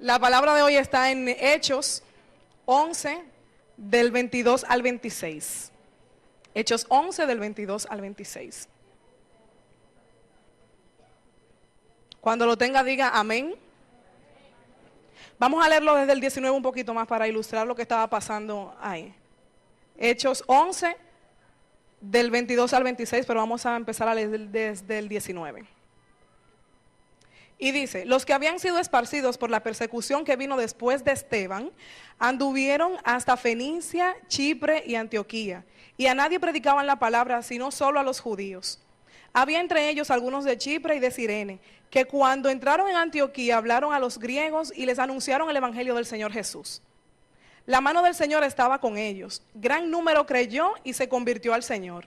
La palabra de hoy está en Hechos 11, del 22 al 26. Hechos 11, del 22 al 26. Cuando lo tenga, diga amén. Vamos a leerlo desde el 19 un poquito más para ilustrar lo que estaba pasando ahí. Hechos 11, del 22 al 26, pero vamos a empezar a leer desde el 19. Y dice, los que habían sido esparcidos por la persecución que vino después de Esteban, anduvieron hasta Fenicia, Chipre y Antioquía, y a nadie predicaban la palabra, sino solo a los judíos. Había entre ellos algunos de Chipre y de Cirene, que cuando entraron en Antioquía hablaron a los griegos y les anunciaron el evangelio del Señor Jesús. La mano del Señor estaba con ellos, gran número creyó y se convirtió al Señor.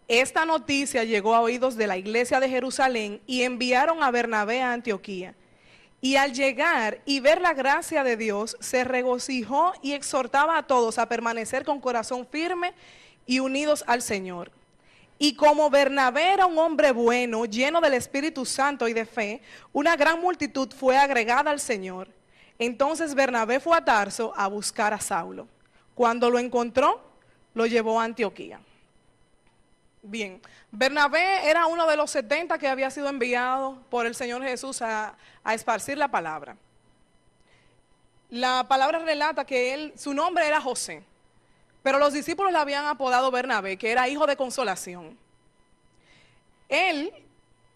Esta noticia llegó a oídos de la iglesia de Jerusalén y enviaron a Bernabé a Antioquía. Y al llegar y ver la gracia de Dios, se regocijó y exhortaba a todos a permanecer con corazón firme y unidos al Señor. Y como Bernabé era un hombre bueno, lleno del Espíritu Santo y de fe, una gran multitud fue agregada al Señor. Entonces Bernabé fue a Tarso a buscar a Saulo. Cuando lo encontró, lo llevó a Antioquía. Bien, Bernabé era uno de los 70 que había sido enviado por el Señor Jesús a esparcir la palabra. La palabra relata que su nombre era José, pero los discípulos le habían apodado Bernabé, que era hijo de consolación. Él,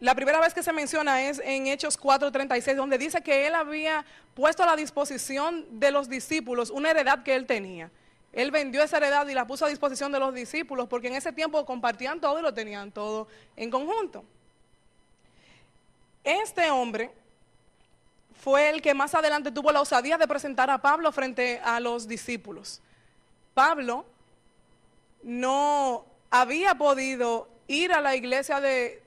la primera vez que se menciona es en Hechos 4:36, donde dice que él había puesto a la disposición de los discípulos una heredad que él tenía. Él vendió esa heredad y la puso a disposición de los discípulos, porque en ese tiempo compartían todo y lo tenían todo en conjunto. Este hombre fue el que más adelante tuvo la osadía de presentar a Pablo frente a los discípulos. Pablo no había podido ir a la iglesia de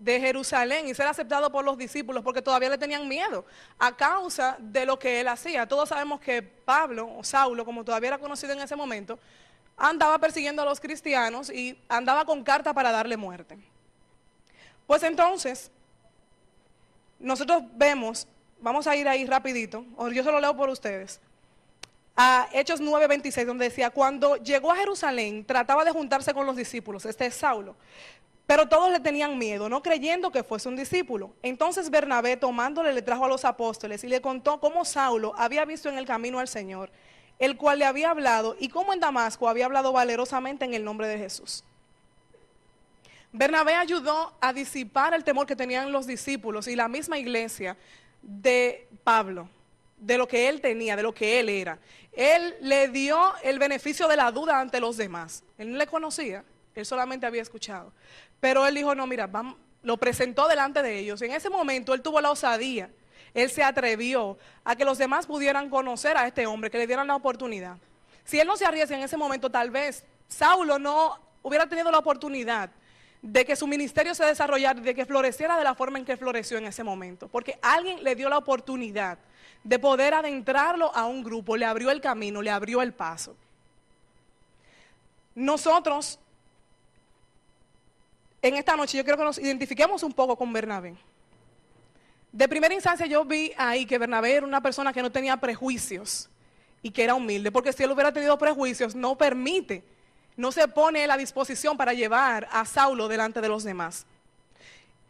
Jerusalén y ser aceptado por los discípulos porque todavía le tenían miedo a causa de lo que él hacía. Todos sabemos que Pablo, o Saulo, como todavía era conocido en ese momento, andaba persiguiendo a los cristianos y andaba con carta para darle muerte. Pues entonces, nosotros vemos, vamos a ir ahí rapidito, o yo se lo leo por ustedes, a Hechos 9:26, donde decía, cuando llegó a Jerusalén, trataba de juntarse con los discípulos, este es Saulo, pero todos le tenían miedo, no creyendo que fuese un discípulo. Entonces Bernabé, tomándole, le trajo a los apóstoles y le contó cómo Saulo había visto en el camino al Señor, el cual le había hablado, y cómo en Damasco había hablado valerosamente en el nombre de Jesús. Bernabé ayudó a disipar el temor que tenían los discípulos y la misma iglesia de Pablo, de lo que él tenía, de lo que él era. Él le dio el beneficio de la duda ante los demás. Él no le conocía, él solamente había escuchado. Pero él dijo, no, mira, vamos, lo presentó delante de ellos. En ese momento él tuvo la osadía, él se atrevió a que los demás pudieran conocer a este hombre, que le dieran la oportunidad. Si él no se arriesga en ese momento, tal vez Saulo no hubiera tenido la oportunidad de que su ministerio se desarrollara, de que floreciera de la forma en que floreció en ese momento. Porque alguien le dio la oportunidad de poder adentrarlo a un grupo, le abrió el camino, le abrió el paso. Nosotros, en esta noche, yo quiero que nos identifiquemos un poco con Bernabé. De primera instancia yo vi ahí que Bernabé era una persona que no tenía prejuicios y que era humilde, porque si él hubiera tenido prejuicios, no permite, no se pone a la disposición para llevar a Saulo delante de los demás.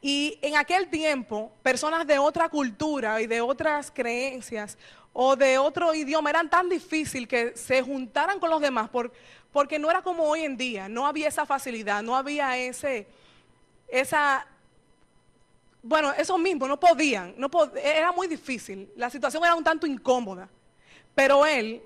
Y en aquel tiempo, personas de otra cultura y de otras creencias o de otro idioma eran tan difícil que se juntaran con los demás porque no era como hoy en día, no había esa facilidad, no había eso mismo, no podían, era muy difícil, la situación era un tanto incómoda, pero él,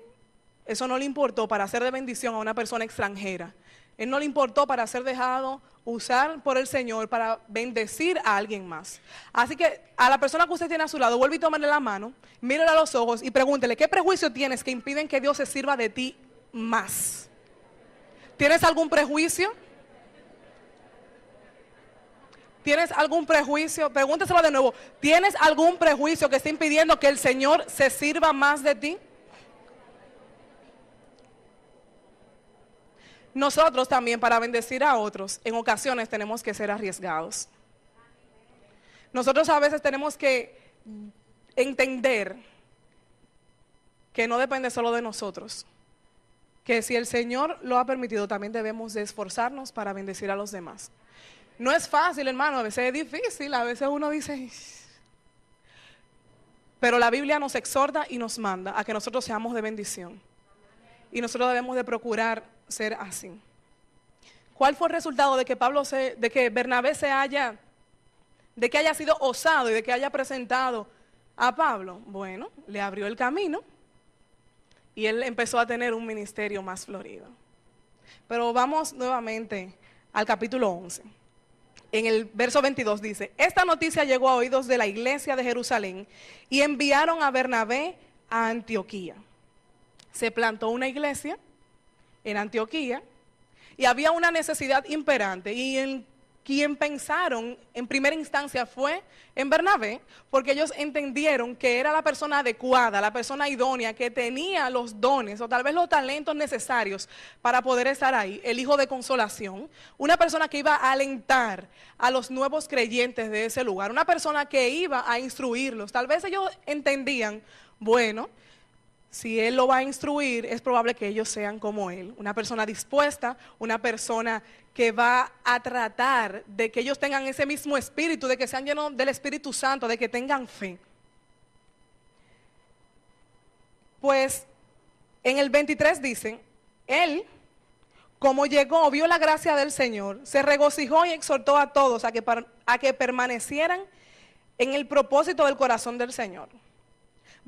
eso no le importó para hacer de bendición a una persona extranjera. Él no le importó para ser dejado usar por el Señor para bendecir a alguien más. Así que a la persona que usted tiene a su lado, vuelve y tómale la mano, mírale a los ojos y pregúntele, ¿qué prejuicio tienes que impiden que Dios se sirva de ti más? ¿Tienes algún prejuicio? ¿Tienes algún prejuicio? Pregúnteselo de nuevo. ¿Tienes algún prejuicio que esté impidiendo que el Señor se sirva más de ti? Nosotros también, para bendecir a otros, en ocasiones tenemos que ser arriesgados. Nosotros a veces tenemos que entender que no depende solo de nosotros, que si el Señor lo ha permitido, también debemos de esforzarnos para bendecir a los demás. No es fácil, hermano, a veces es difícil, a veces uno dice, pero la Biblia nos exhorta y nos manda a que nosotros seamos de bendición. Y nosotros debemos de procurar ser así. ¿Cuál fue el resultado de que Bernabé de que haya sido osado y de que haya presentado a Pablo? Bueno, le abrió el camino y él empezó a tener un ministerio más florido. Pero vamos nuevamente al capítulo 11. En el verso 22 dice, esta noticia llegó a oídos de la iglesia de Jerusalén y enviaron a Bernabé a Antioquía. Se plantó una iglesia en Antioquía y había una necesidad imperante, y en quien pensaron en primera instancia fue en Bernabé, porque ellos entendieron que era la persona adecuada, la persona idónea, que tenía los dones o tal vez los talentos necesarios para poder estar ahí, el hijo de consolación, una persona que iba a alentar a los nuevos creyentes de ese lugar, una persona que iba a instruirlos. Tal vez ellos entendían, bueno, si él lo va a instruir, es probable que ellos sean como él, una persona dispuesta, una persona que va a tratar de que ellos tengan ese mismo espíritu, de que sean llenos del Espíritu Santo, de que tengan fe. Pues en el 23 dicen, él, como llegó, vio la gracia del Señor, se regocijó y exhortó a todos a que permanecieran en el propósito del corazón del Señor.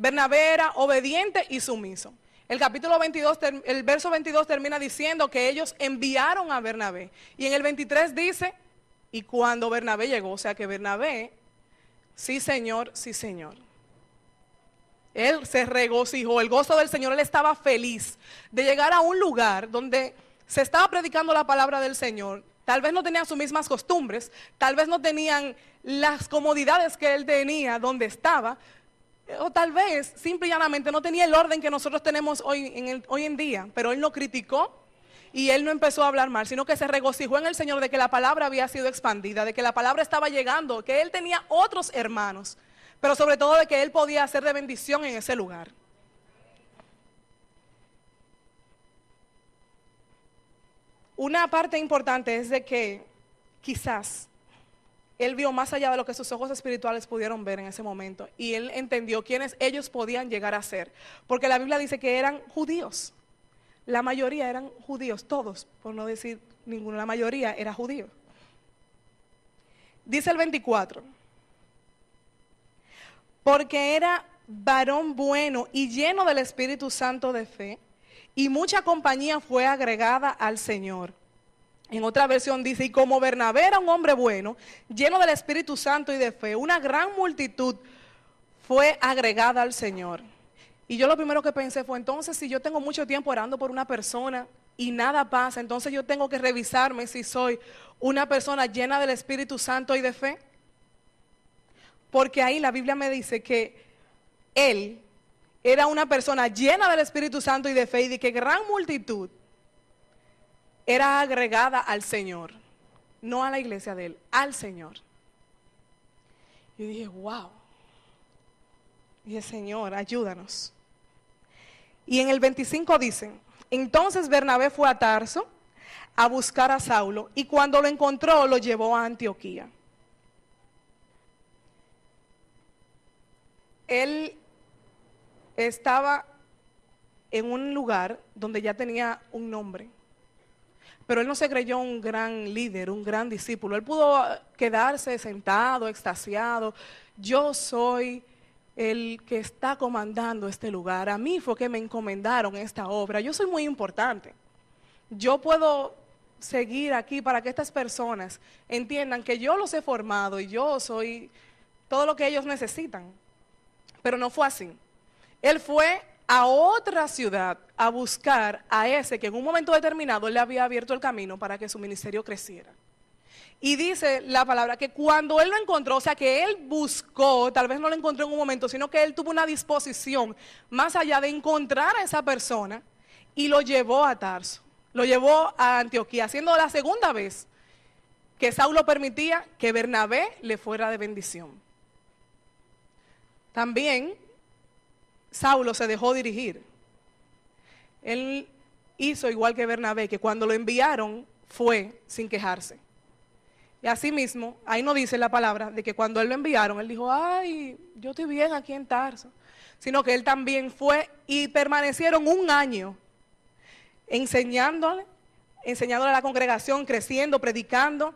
Bernabé era obediente y sumiso. El capítulo 22, el verso 22 termina diciendo que ellos enviaron a Bernabé. Y en el 23 dice, y cuando Bernabé llegó, o sea que Bernabé, sí Señor, sí Señor. Él se regocijó, el gozo del Señor, él estaba feliz de llegar a un lugar donde se estaba predicando la palabra del Señor. Tal vez no tenían sus mismas costumbres, tal vez no tenían las comodidades que él tenía donde estaba, o tal vez, simple y llanamente, no tenía el orden que nosotros tenemos hoy en día, pero él no criticó y él no empezó a hablar mal, sino que se regocijó en el Señor de que la palabra había sido expandida, de que la palabra estaba llegando, que él tenía otros hermanos, pero sobre todo de que él podía ser de bendición en ese lugar. Una parte importante es de que quizás él vio más allá de lo que sus ojos espirituales pudieron ver en ese momento. Y él entendió quiénes ellos podían llegar a ser. Porque la Biblia dice que eran judíos. La mayoría eran judíos, todos, por no decir ninguno, la mayoría era judío. Dice el 24. Porque era varón bueno y lleno del Espíritu Santo de fe, y mucha compañía fue agregada al Señor. En otra versión dice, y como Bernabé era un hombre bueno, lleno del Espíritu Santo y de fe, una gran multitud fue agregada al Señor. Y yo lo primero que pensé fue, entonces si yo tengo mucho tiempo orando por una persona y nada pasa, entonces yo tengo que revisarme si soy una persona llena del Espíritu Santo y de fe. Porque ahí la Biblia me dice que él era una persona llena del Espíritu Santo y de fe, y de que gran multitud era agregada al Señor, no a la iglesia de él, al Señor. Y dije, wow. Y dije, Señor, ayúdanos. Y en el 25 dicen, entonces Bernabé fue a Tarso a buscar a Saulo, y cuando lo encontró, lo llevó a Antioquía. Él estaba en un lugar donde ya tenía un nombre. Pero él no se creyó un gran líder, un gran discípulo. Él pudo quedarse sentado, extasiado. Yo soy el que está comandando este lugar. A mí fue que me encomendaron esta obra. Yo soy muy importante. Yo puedo seguir aquí para que estas personas entiendan que yo los he formado y yo soy todo lo que ellos necesitan. Pero no fue así. Él fue a otra ciudad a buscar a ese que en un momento determinado le había abierto el camino para que su ministerio creciera. Y dice la palabra que cuando él lo encontró, o sea que él buscó, tal vez no lo encontró en un momento, sino que él tuvo una disposición más allá de encontrar a esa persona, y lo llevó a Tarso, lo llevó a Antioquía, siendo la segunda vez que Saulo permitía que Bernabé le fuera de bendición. También Saulo se dejó dirigir. Él hizo igual que Bernabé, que cuando lo enviaron fue sin quejarse. Y así mismo, ahí no dice la palabra de que cuando él lo enviaron, él dijo, ay, yo estoy bien aquí en Tarso. Sino que él también fue y permanecieron un año enseñándole a la congregación, creciendo, predicando,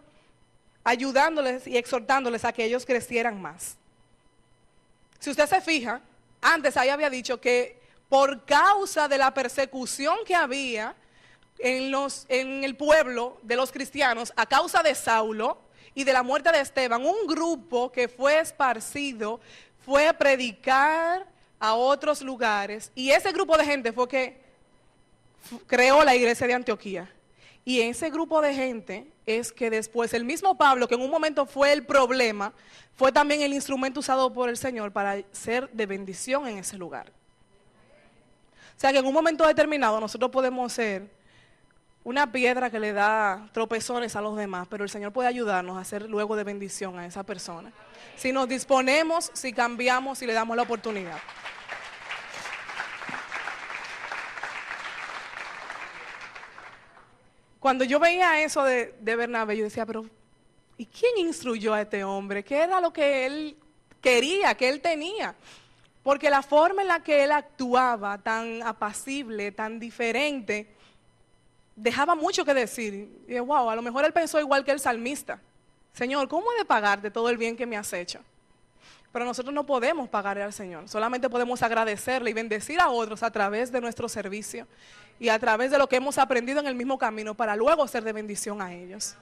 ayudándoles y exhortándoles a que ellos crecieran más. Si usted se fija, antes ahí había dicho que por causa de la persecución que había en el pueblo de los cristianos, a causa de Saulo y de la muerte de Esteban, un grupo que fue esparcido fue a predicar a otros lugares, y ese grupo de gente fue que creó la iglesia de Antioquía. Y ese grupo de gente es que después el mismo Pablo, que en un momento fue el problema, fue también el instrumento usado por el Señor para ser de bendición en ese lugar. O sea que en un momento determinado nosotros podemos ser una piedra que le da tropezones a los demás, pero el Señor puede ayudarnos a ser luego de bendición a esa persona. Si nos disponemos, si cambiamos, si le damos la oportunidad. Cuando yo veía eso de Bernabé, yo decía, pero ¿y quién instruyó a este hombre? ¿Qué era lo que él quería, que él tenía? Porque la forma en la que él actuaba, tan apacible, tan diferente, dejaba mucho que decir. Y wow, a lo mejor él pensó igual que el salmista. Señor, ¿cómo he de pagarte todo el bien que me has hecho? Pero nosotros no podemos pagarle al Señor, solamente podemos agradecerle y bendecir a otros a través de nuestro servicio y a través de lo que hemos aprendido en el mismo camino para luego ser de bendición a ellos.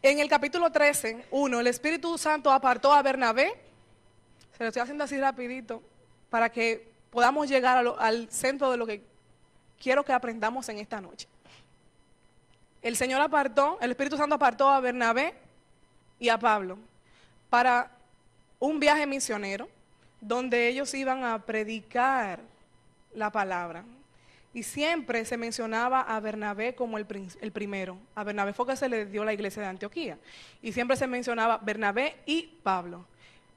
En el capítulo 13, 1, el Espíritu Santo apartó a Bernabé. Se lo estoy haciendo así rapidito para que podamos llegar al centro de lo que quiero que aprendamos en esta noche. El Espíritu Santo apartó a Bernabé y a Pablo para un viaje misionero donde ellos iban a predicar la palabra. Y siempre se mencionaba a Bernabé como el primero. A Bernabé fue que se le dio la iglesia de Antioquía. Y siempre se mencionaba Bernabé y Pablo.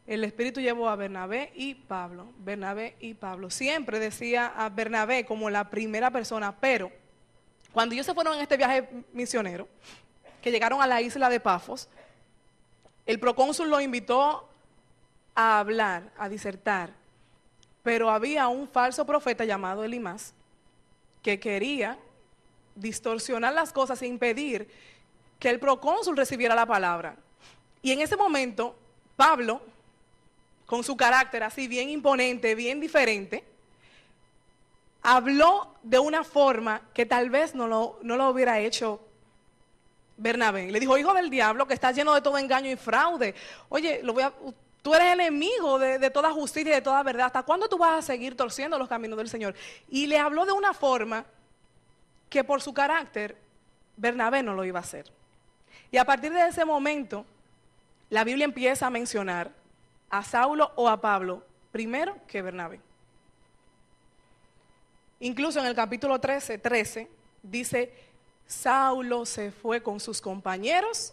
El Espíritu llevó a Bernabé y Pablo. Bernabé y Pablo. Siempre decía a Bernabé como la primera persona, pero cuando ellos se fueron en este viaje misionero, que llegaron a la isla de Pafos, el procónsul lo invitó a hablar, a disertar, pero había un falso profeta llamado Elimás que quería distorsionar las cosas e impedir que el procónsul recibiera la palabra. Y en ese momento, Pablo, con su carácter así bien imponente, bien diferente, habló de una forma que tal vez no lo hubiera hecho Bernabé. Le dijo, hijo del diablo, que estás lleno de todo engaño y fraude. Oye, tú eres enemigo de toda justicia y de toda verdad. ¿Hasta cuándo tú vas a seguir torciendo los caminos del Señor? Y le habló de una forma que por su carácter, Bernabé no lo iba a hacer. Y a partir de ese momento, la Biblia empieza a mencionar a Saulo o a Pablo primero que Bernabé. Incluso en el capítulo 13 dice, Saulo se fue con sus compañeros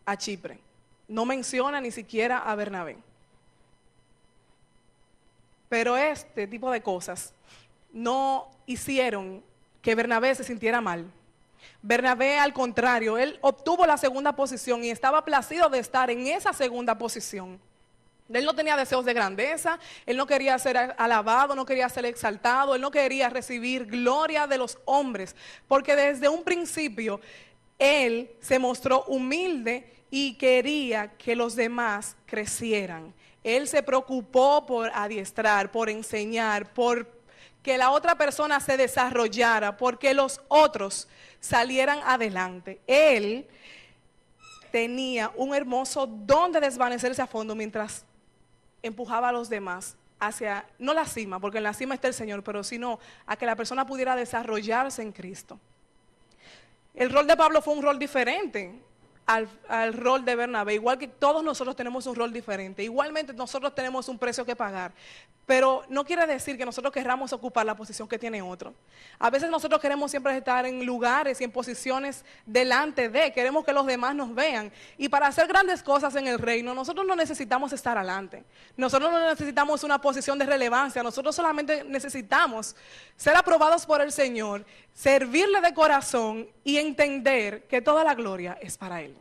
a Chipre. No menciona ni siquiera a Bernabé. Pero este tipo de cosas no hicieron que Bernabé se sintiera mal. Bernabé, al contrario, él obtuvo la segunda posición y estaba placido de estar en esa segunda posición. Él no tenía deseos de grandeza, él no quería ser alabado, no quería ser exaltado, él no quería recibir gloria de los hombres, porque desde un principio él se mostró humilde y quería que los demás crecieran. Él se preocupó por adiestrar, por enseñar, por que la otra persona se desarrollara, porque los otros salieran adelante. Él tenía un hermoso don de desvanecerse a fondo mientras empujaba a los demás hacia, no la cima, porque en la cima está el Señor, pero sino a que la persona pudiera desarrollarse en Cristo. El rol de Pablo fue un rol diferente. al rol de Bernabé, igual que todos nosotros tenemos un rol diferente, igualmente nosotros tenemos un precio que pagar, pero no quiere decir que nosotros querramos ocupar la posición que tiene otro. A veces nosotros queremos siempre estar en lugares y en posiciones delante de, queremos que los demás nos vean, y para hacer grandes cosas en el reino, nosotros no necesitamos estar adelante, nosotros no necesitamos una posición de relevancia, nosotros solamente necesitamos ser aprobados por el Señor, servirle de corazón y entender que toda la gloria es para Él.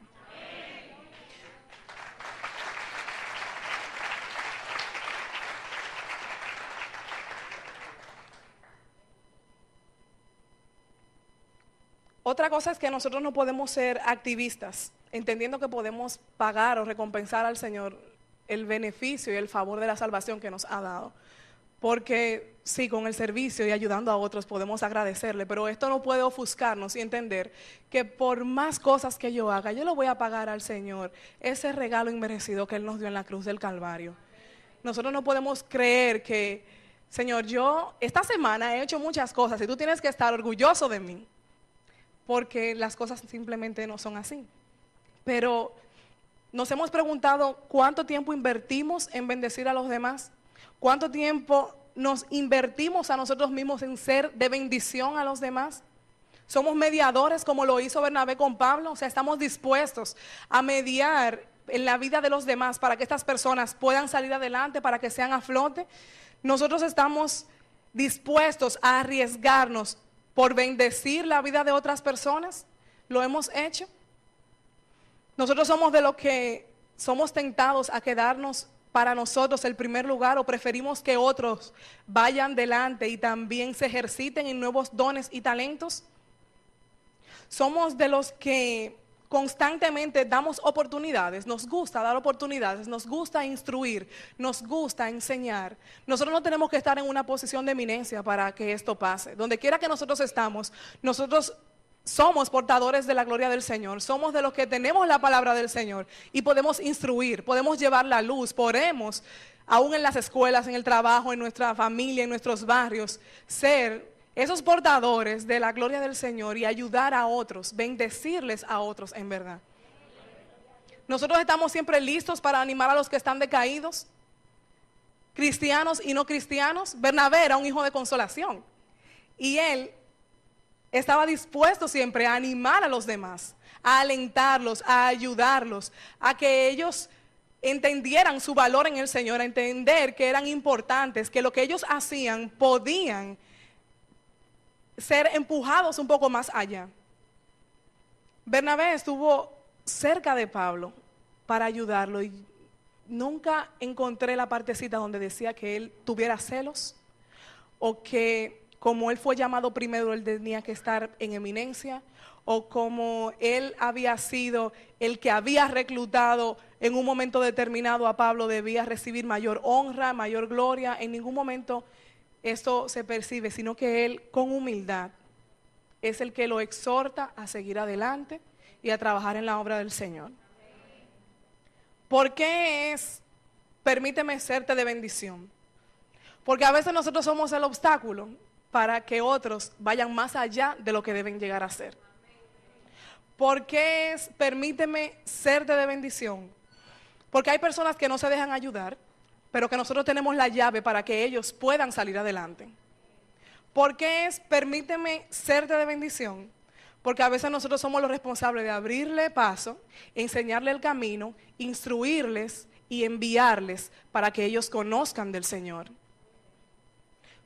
Otra cosa es que nosotros no podemos ser activistas, entendiendo que podemos pagar o recompensar al Señor el beneficio y el favor de la salvación que nos ha dado. Porque sí, con el servicio y ayudando a otros podemos agradecerle, pero esto no puede ofuscarnos y entender que por más cosas que yo haga, yo le voy a pagar al Señor ese regalo inmerecido que Él nos dio en la cruz del Calvario. Nosotros no podemos creer que, Señor, yo esta semana he hecho muchas cosas y tú tienes que estar orgulloso de mí, porque las cosas simplemente no son así. Pero nos hemos preguntado cuánto tiempo invertimos en bendecir a los demás. ¿Cuánto tiempo nos invertimos a nosotros mismos en ser de bendición a los demás? ¿Somos mediadores como lo hizo Bernabé con Pablo? O sea, estamos dispuestos a mediar en la vida de los demás para que estas personas puedan salir adelante, para que sean a flote. Nosotros estamos dispuestos a arriesgarnos por bendecir la vida de otras personas. ¿Lo hemos hecho? Nosotros somos de los que somos tentados a quedarnos para nosotros el primer lugar, o preferimos que otros vayan delante y también se ejerciten en nuevos dones y talentos. Somos de los que constantemente damos oportunidades, nos gusta dar oportunidades, nos gusta instruir, nos gusta enseñar. Nosotros no tenemos que estar en una posición de eminencia para que esto pase. Donde quiera que nosotros estamos, nosotros somos portadores de la gloria del Señor, somos de los que tenemos la palabra del Señor y podemos instruir, podemos llevar la luz, podemos, aún en las escuelas, en el trabajo, en nuestra familia, en nuestros barrios, ser esos portadores de la gloria del Señor y ayudar a otros, bendecirles a otros en verdad. Nosotros estamos siempre listos para animar a los que están decaídos, cristianos y no cristianos. Bernabé era un hijo de consolación y él estaba dispuesto siempre a animar a los demás, a alentarlos, a ayudarlos, a que ellos entendieran su valor en el Señor, a entender que eran importantes, que lo que ellos hacían podían ser empujados un poco más allá. Bernabé estuvo cerca de Pablo para ayudarlo y nunca encontré la partecita donde decía que él tuviera celos o que como él fue llamado primero, él tenía que estar en eminencia, o como él había sido el que había reclutado en un momento determinado a Pablo, debía recibir mayor honra, mayor gloria. En ningún momento esto se percibe, sino que él con humildad es el que lo exhorta a seguir adelante y a trabajar en la obra del Señor. ¿Por qué es, permíteme serte de bendición? Porque a veces nosotros somos el obstáculo para que otros vayan más allá de lo que deben llegar a ser. ¿Por qué es, permíteme serte de bendición? Porque hay personas que no se dejan ayudar, pero que nosotros tenemos la llave para que ellos puedan salir adelante. ¿Por qué es, permíteme serte de bendición? Porque a veces nosotros somos los responsables de abrirle paso, enseñarle el camino, instruirles y enviarles para que ellos conozcan del Señor.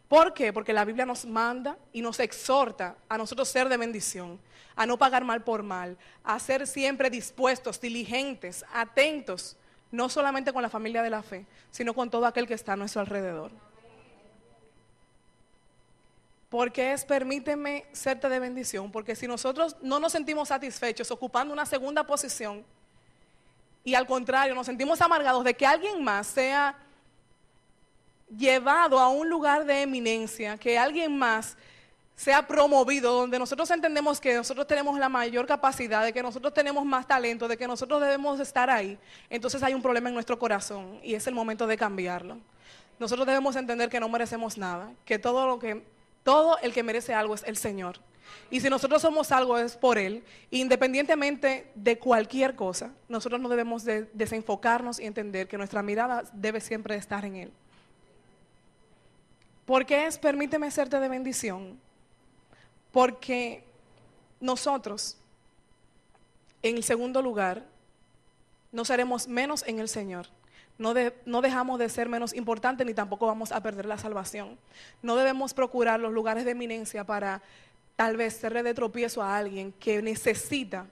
¿Por qué? Porque la Biblia nos manda y nos exhorta a nosotros ser de bendición, a no pagar mal por mal, a ser siempre dispuestos, diligentes, atentos, no solamente con la familia de la fe, sino con todo aquel que está a nuestro alrededor. Porque es, permíteme serte de bendición, porque si nosotros no nos sentimos satisfechos ocupando una segunda posición y al contrario nos sentimos amargados de que alguien más sea llevado a un lugar de eminencia, que alguien más sea promovido, donde nosotros entendemos que nosotros tenemos la mayor capacidad, de que nosotros tenemos más talento, de que nosotros debemos estar ahí, entonces hay un problema en nuestro corazón y es el momento de cambiarlo. Nosotros debemos entender que no merecemos nada, que todo el que merece algo es el Señor. Y si nosotros somos algo es por Él, independientemente de cualquier cosa, nosotros no debemos desenfocarnos y entender que nuestra mirada debe siempre estar en Él. ¿Por qué es permíteme serte de bendición? Porque nosotros, en el segundo lugar, no seremos menos en el Señor. No dejamos de ser menos importantes ni tampoco vamos a perder la salvación. No debemos procurar los lugares de eminencia para tal vez serle de tropiezo a alguien que necesita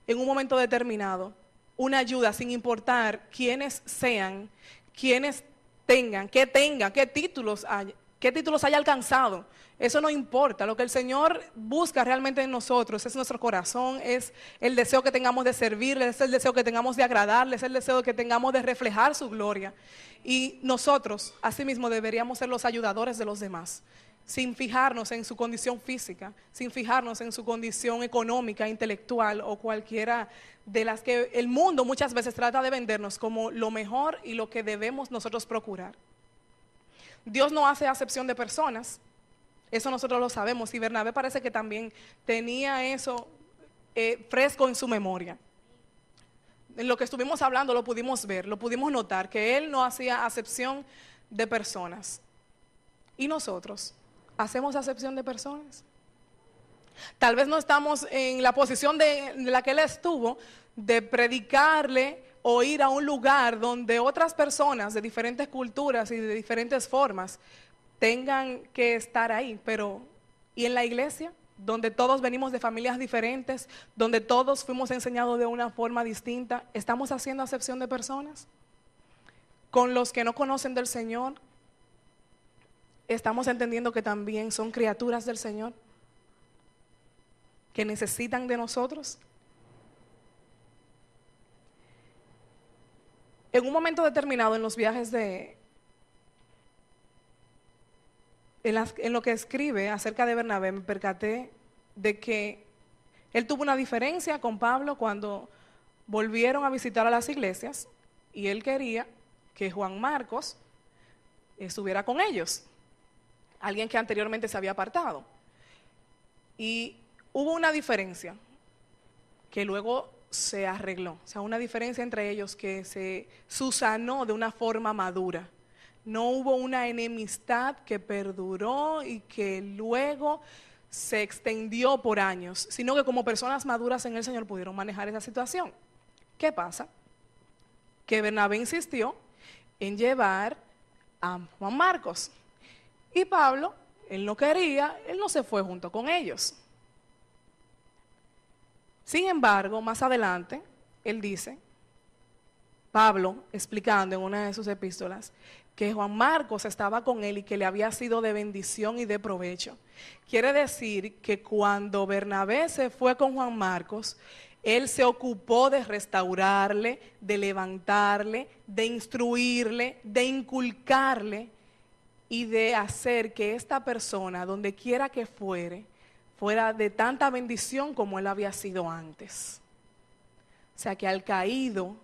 en un momento determinado una ayuda sin importar quiénes sean, quiénes tengan, qué títulos haya alcanzado. Eso no importa. Lo que el Señor busca realmente en nosotros es nuestro corazón, es el deseo que tengamos de servirle, es el deseo que tengamos de agradarle, es el deseo que tengamos de reflejar su gloria. Y nosotros, asimismo, deberíamos ser los ayudadores de los demás, sin fijarnos en su condición física, sin fijarnos en su condición económica, intelectual o cualquiera de las que el mundo muchas veces trata de vendernos como lo mejor y lo que debemos nosotros procurar. Dios no hace acepción de personas, eso nosotros lo sabemos, y Bernabé parece que también tenía eso fresco en su memoria. En lo que estuvimos hablando lo pudimos ver, lo pudimos notar, que él no hacía acepción de personas. ¿Y nosotros? ¿Hacemos acepción de personas? Tal vez no estamos en la posición de la que él estuvo, de predicarle o ir a un lugar donde otras personas de diferentes culturas y de diferentes formas tengan que estar ahí, pero ¿y en la iglesia? Donde todos venimos de familias diferentes, donde todos fuimos enseñados de una forma distinta, ¿estamos haciendo acepción de personas? Con los que no conocen del Señor, ¿estamos entendiendo que también son criaturas del Señor? ¿Que necesitan de nosotros? En un momento determinado en los viajes en lo que escribe acerca de Bernabé, me percaté de que él tuvo una diferencia con Pablo cuando volvieron a visitar a las iglesias y él quería que Juan Marcos estuviera con ellos, alguien que anteriormente se había apartado. Y hubo una diferencia que luego se arregló, o sea, una diferencia entre ellos que se subsanó de una forma madura. No hubo una enemistad que perduró y que luego se extendió por años, sino que como personas maduras en el Señor pudieron manejar esa situación. ¿Qué pasa? Que Bernabé insistió en llevar a Juan Marcos. Y Pablo, él no quería, él no se fue junto con ellos. Sin embargo, más adelante, él dice, Pablo, explicando en una de sus epístolas, que Juan Marcos estaba con él y que le había sido de bendición y de provecho. Quiere decir que cuando Bernabé se fue con Juan Marcos, él se ocupó de restaurarle, de levantarle, de instruirle, de inculcarle y de hacer que esta persona, donde quiera que fuera de tanta bendición como él había sido antes. O sea que al caído,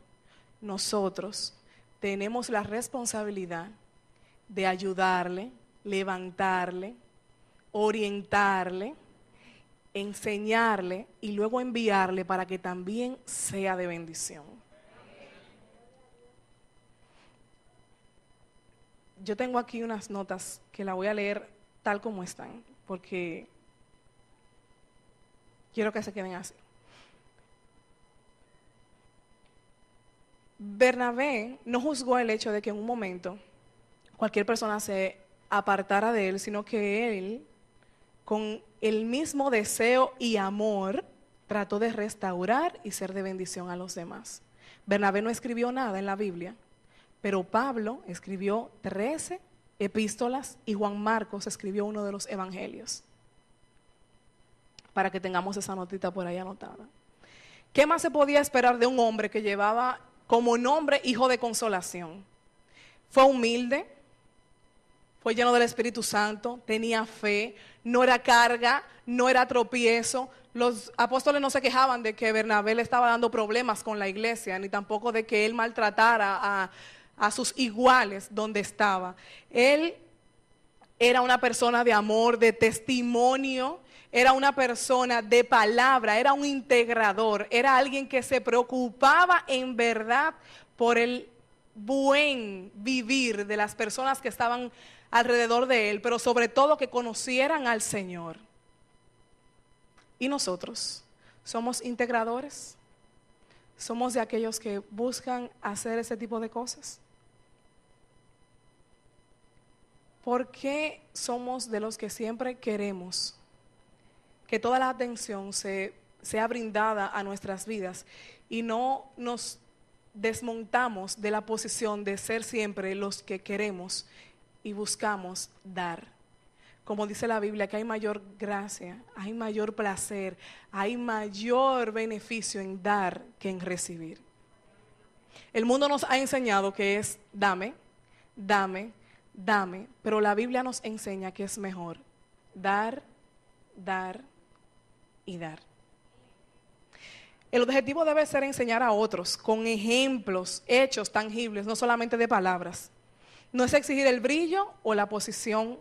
nosotros tenemos la responsabilidad de ayudarle, levantarle, orientarle, enseñarle y luego enviarle para que también sea de bendición. Yo tengo aquí unas notas que la voy a leer tal como están, porque quiero que se queden así. Bernabé no juzgó el hecho de que en un momento cualquier persona se apartara de él, sino que él, con el mismo deseo y amor, trató de restaurar y ser de bendición a los demás. Bernabé no escribió nada en la Biblia, pero Pablo escribió 13 epístolas y Juan Marcos escribió uno de los evangelios. Para que tengamos esa notita por ahí anotada. ¿Qué más se podía esperar de un hombre que llevaba como nombre hijo de consolación? Fue humilde, fue lleno del Espíritu Santo, tenía fe, no era carga, no era tropiezo. Los apóstoles no se quejaban de que Bernabé le estaba dando problemas con la iglesia, ni tampoco de que él maltratara a sus iguales donde estaba. Él era una persona de amor, de testimonio. Era una persona de palabra, era un integrador, era alguien que se preocupaba en verdad por el buen vivir de las personas que estaban alrededor de él, pero sobre todo que conocieran al Señor. ¿Y nosotros? ¿Somos integradores? ¿Somos de aquellos que buscan hacer ese tipo de cosas? ¿Por qué somos de los que siempre queremos que toda la atención sea brindada a nuestras vidas y no nos desmontamos de la posición de ser siempre los que queremos y buscamos dar? Como dice la Biblia, que hay mayor gracia, hay mayor placer, hay mayor beneficio en dar que en recibir. El mundo nos ha enseñado que es dame, dame, dame, pero la Biblia nos enseña que es mejor dar, dar y dar. El objetivo debe ser enseñar a otros con ejemplos, hechos tangibles, no solamente de palabras. No es exigir el brillo o la posición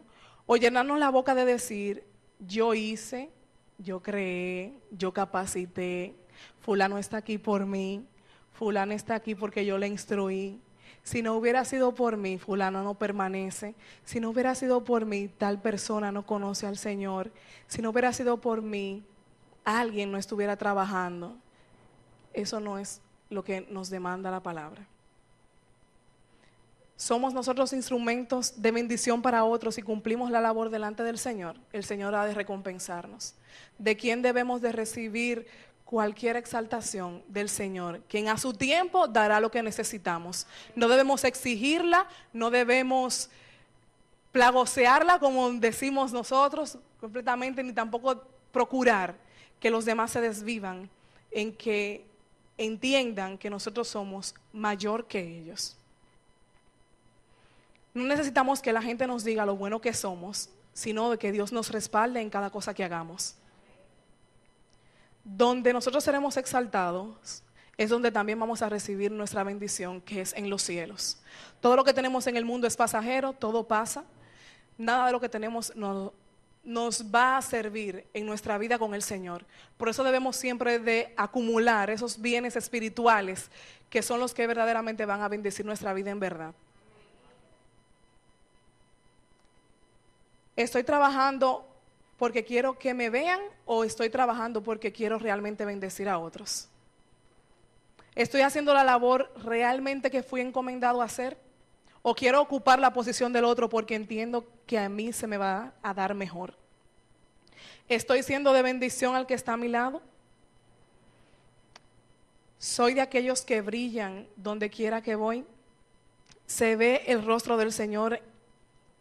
o llenarnos la boca de decir, yo hice, yo creé, yo capacité, fulano está aquí por mí, fulano está aquí porque yo le instruí. Si no hubiera sido por mí, fulano no permanece. Si no hubiera sido por mí, tal persona no conoce al Señor. Si no hubiera sido por mí, alguien no estuviera trabajando. Eso no es lo que nos demanda la palabra. Somos nosotros instrumentos de bendición para otros y cumplimos la labor delante del Señor. El Señor ha de recompensarnos. ¿De quién debemos de recibir cualquier exaltación? Del Señor, quien a su tiempo dará lo que necesitamos. No debemos exigirla, no debemos plagosearla como decimos nosotros completamente, ni tampoco procurar que los demás se desvivan en que entiendan que nosotros somos mayor que ellos. No necesitamos que la gente nos diga lo bueno que somos, sino de que Dios nos respalde en cada cosa que hagamos. Donde nosotros seremos exaltados es donde también vamos a recibir nuestra bendición, que es en los cielos. Todo lo que tenemos en el mundo es pasajero, todo pasa. Nada de lo que tenemos nos va a servir en nuestra vida con el Señor. Por eso debemos siempre de acumular esos bienes espirituales que son los que verdaderamente van a bendecir nuestra vida en verdad. ¿Estoy trabajando porque quiero que me vean o estoy trabajando porque quiero realmente bendecir a otros? ¿Estoy haciendo la labor realmente que fui encomendado a hacer? ¿O quiero ocupar la posición del otro porque entiendo que a mí se me va a dar mejor? ¿Estoy siendo de bendición al que está a mi lado? ¿Soy de aquellos que brillan donde quiera que voy? ¿Se ve el rostro del Señor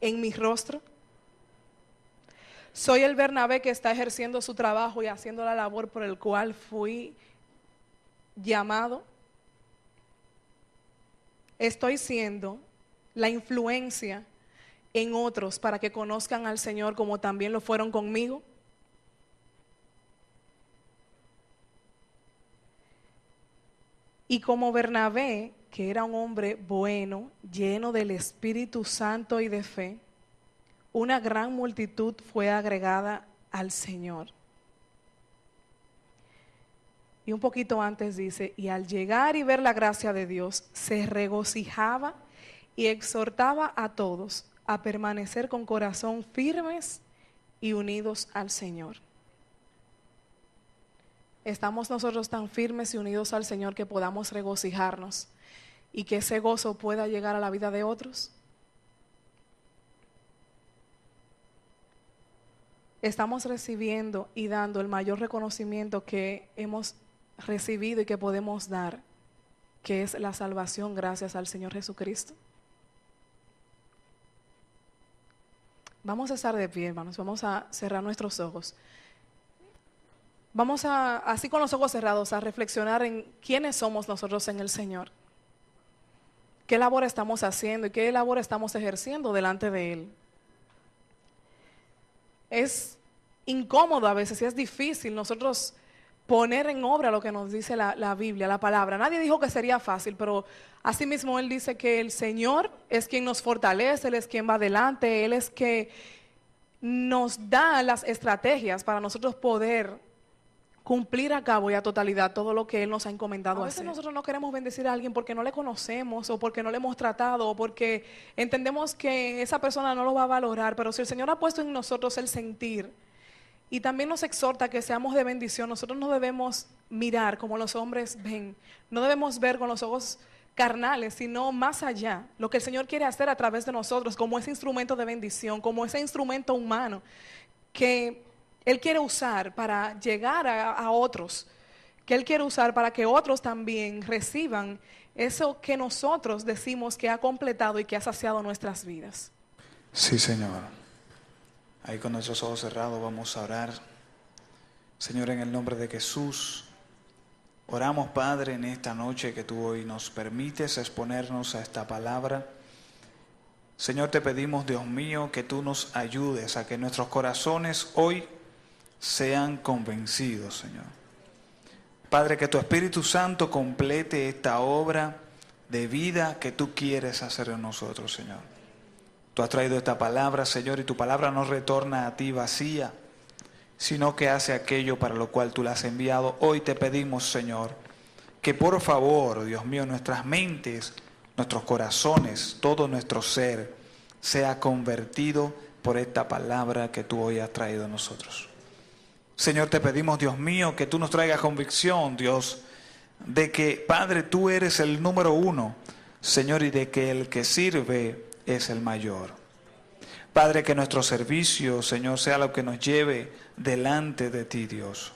en mi rostro? ¿Soy el Bernabé que está ejerciendo su trabajo y haciendo la labor por el cual fui llamado? ¿Estoy siendo la influencia en otros para que conozcan al Señor como también lo fueron conmigo? Y como Bernabé, que era un hombre bueno, lleno del Espíritu Santo y de fe, una gran multitud fue agregada al Señor. Y un poquito antes dice, y al llegar y ver la gracia de Dios, se regocijaba y exhortaba a todos a permanecer con corazón firmes y unidos al Señor. ¿Estamos nosotros tan firmes y unidos al Señor que podamos regocijarnos y que ese gozo pueda llegar a la vida de otros? Estamos recibiendo y dando el mayor reconocimiento que hemos recibido y que podemos dar, que es la salvación gracias al Señor Jesucristo. Vamos a estar de pie, hermanos, vamos a cerrar nuestros ojos. Vamos a, así con los ojos cerrados, a reflexionar en quiénes somos nosotros en el Señor. ¿Qué labor estamos haciendo y qué labor estamos ejerciendo delante de Él? Es incómodo a veces y es difícil nosotros poner en obra lo que nos dice la Biblia, la palabra. Nadie dijo que sería fácil, pero así mismo Él dice que el Señor es quien nos fortalece, Él es quien va adelante, Él es que nos da las estrategias para nosotros poder cumplir a cabo y a totalidad todo lo que Él nos ha encomendado a hacer. A veces nosotros no queremos bendecir a alguien porque no le conocemos o porque no le hemos tratado o porque entendemos que esa persona no lo va a valorar, pero si el Señor ha puesto en nosotros el sentir y también nos exhorta que seamos de bendición, nosotros no debemos mirar como los hombres ven, no debemos ver con los ojos carnales, sino más allá, lo que el Señor quiere hacer a través de nosotros como ese instrumento de bendición, como ese instrumento humano que Él quiere usar para llegar a otros, que Él quiere usar para que otros también reciban eso que nosotros decimos que ha completado y que ha saciado nuestras vidas. Sí, Señor. Ahí con nuestros ojos cerrados vamos a orar. Señor, en el nombre de Jesús, oramos, Padre, en esta noche que tú hoy nos permites exponernos a esta palabra. Señor, te pedimos, Dios mío, que tú nos ayudes a que nuestros corazones hoy sean convencidos, Señor. Padre, que tu Espíritu Santo complete esta obra de vida que tú quieres hacer en nosotros, Señor. Tú has traído esta palabra, Señor, y tu palabra no retorna a ti vacía, sino que hace aquello para lo cual tú la has enviado. Hoy te pedimos, Señor, que por favor, Dios mío, nuestras mentes, nuestros corazones, todo nuestro ser, sea convertido por esta palabra que tú hoy has traído a nosotros. Señor, te pedimos, Dios mío, que tú nos traigas convicción, Dios, de que, Padre, tú eres el número uno, Señor, y de que el que sirve es el mayor. Padre, que nuestro servicio, Señor, sea lo que nos lleve delante de ti, Dios.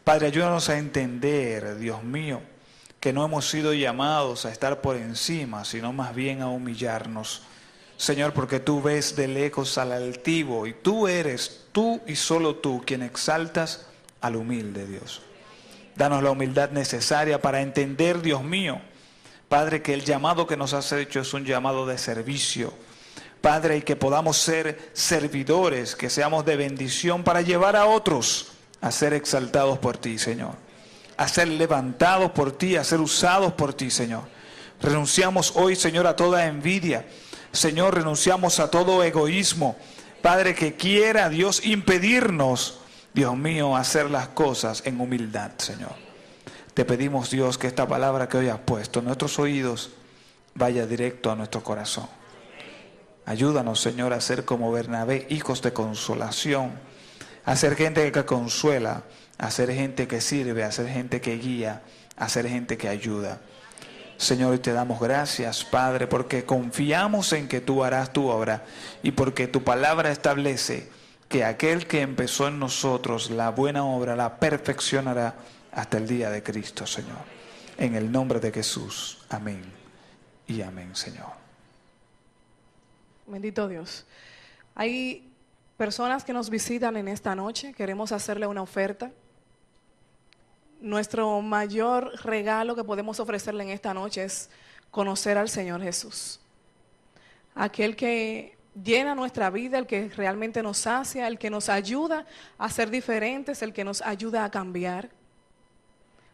Padre, ayúdanos a entender, Dios mío, que no hemos sido llamados a estar por encima, sino más bien a humillarnos. Señor, porque tú ves de lejos al altivo y tú eres, tú y solo tú, quien exaltas al humilde, Dios. Danos la humildad necesaria para entender, Dios mío, Padre, que el llamado que nos has hecho es un llamado de servicio. Padre, y que podamos ser servidores, que seamos de bendición para llevar a otros a ser exaltados por ti, Señor. A ser levantados por ti, a ser usados por ti, Señor. Renunciamos hoy, Señor, a toda envidia. Señor, renunciamos a todo egoísmo. Padre, que quiera Dios impedirnos, Dios mío, hacer las cosas en humildad, Señor. Te pedimos, Dios, que esta palabra que hoy has puesto en nuestros oídos vaya directo a nuestro corazón. Ayúdanos, Señor, a ser como Bernabé, hijos de consolación, a ser gente que consuela, a ser gente que sirve, a ser gente que guía, a ser gente que ayuda. Señor, hoy te damos gracias, Padre, porque confiamos en que tú harás tu obra y porque tu palabra establece que aquel que empezó en nosotros la buena obra la perfeccionará hasta el día de Cristo, Señor. En el nombre de Jesús. Amén y amén, Señor. Bendito Dios. Hay personas que nos visitan en esta noche, queremos hacerle una oferta. Nuestro mayor regalo que podemos ofrecerle en esta noche es conocer al Señor Jesús. Aquel que llena nuestra vida, el que realmente nos sacia, el que nos ayuda a ser diferentes, el que nos ayuda a cambiar.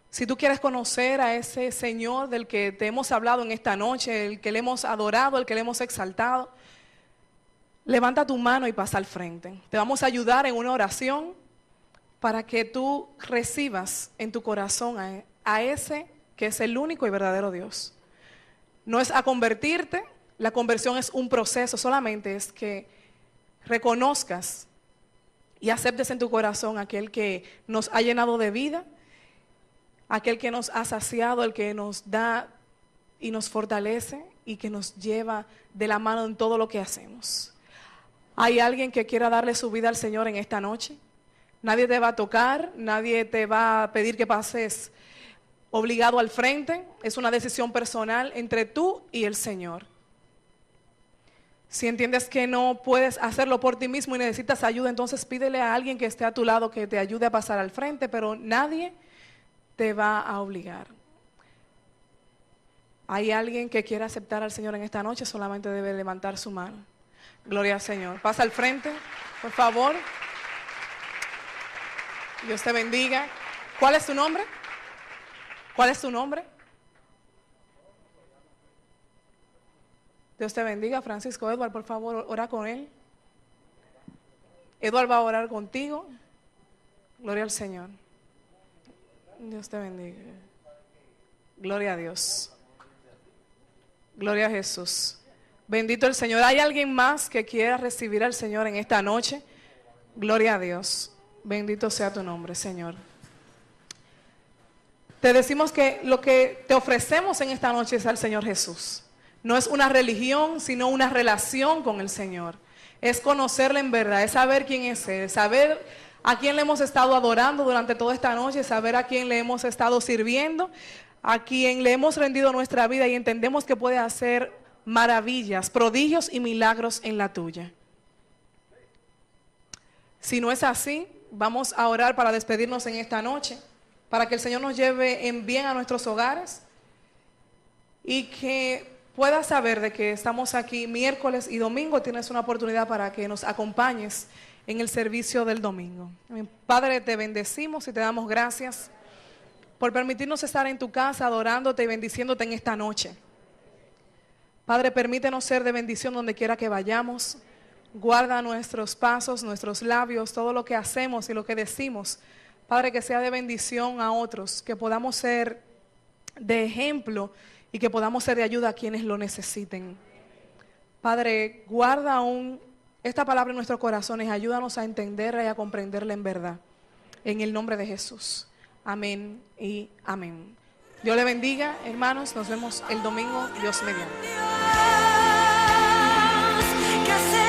Si tú quieres conocer a ese Señor del que te hemos hablado en esta noche, el que le hemos adorado, el que le hemos exaltado, levanta tu mano y pasa al frente. Te vamos a ayudar en una oración para que tú recibas en tu corazón a ese que es el único y verdadero Dios. No es a convertirte, la conversión es un proceso, solamente es que reconozcas y aceptes en tu corazón aquel que nos ha llenado de vida, aquel que nos ha saciado, el que nos da y nos fortalece y que nos lleva de la mano en todo lo que hacemos. ¿Hay alguien que quiera darle su vida al Señor en esta noche? Nadie te va a tocar, nadie te va a pedir que pases obligado al frente. Es una decisión personal entre tú y el Señor. Si entiendes que no puedes hacerlo por ti mismo y necesitas ayuda, entonces pídele a alguien que esté a tu lado que te ayude a pasar al frente, pero nadie te va a obligar. ¿Hay alguien que quiera aceptar al Señor en esta noche? Solamente debe levantar su mano. Gloria al Señor. Pasa al frente, por favor. Dios te bendiga. ¿Cuál es tu nombre? ¿Cuál es tu nombre? Dios te bendiga. Francisco Edward, por favor, ora con él. Eduardo va a orar contigo. Gloria al Señor. Dios te bendiga. Gloria a Dios. Gloria a Jesús. Bendito el Señor. ¿Hay alguien más que quiera recibir al Señor en esta noche? Gloria a Dios. Bendito sea tu nombre, Señor. Te decimos que lo que te ofrecemos en esta noche es al Señor Jesús. No es una religión, sino una relación con el Señor. Es conocerle en verdad, es saber quién es Él, saber a quién le hemos estado adorando durante toda esta noche, saber a quién le hemos estado sirviendo, a quien le hemos rendido nuestra vida y entendemos que puede hacer maravillas, prodigios y milagros en la tuya. Si no es así, vamos a orar para despedirnos en esta noche, para que el Señor nos lleve en bien a nuestros hogares y que puedas saber de que estamos aquí miércoles y domingo. Tienes una oportunidad para que nos acompañes en el servicio del domingo. Padre, te bendecimos y te damos gracias por permitirnos estar en tu casa adorándote y bendiciéndote en esta noche. Padre, permítenos ser de bendición donde quiera que vayamos. Guarda nuestros pasos, nuestros labios, todo lo que hacemos y lo que decimos. Padre, que sea de bendición a otros, que podamos ser de ejemplo y que podamos ser de ayuda a quienes lo necesiten. Padre, guarda aún esta palabra en nuestros corazones, ayúdanos a entenderla y a comprenderla en verdad. En el nombre de Jesús. Amén y amén. Dios le bendiga, hermanos. Nos vemos el domingo, Dios mediante.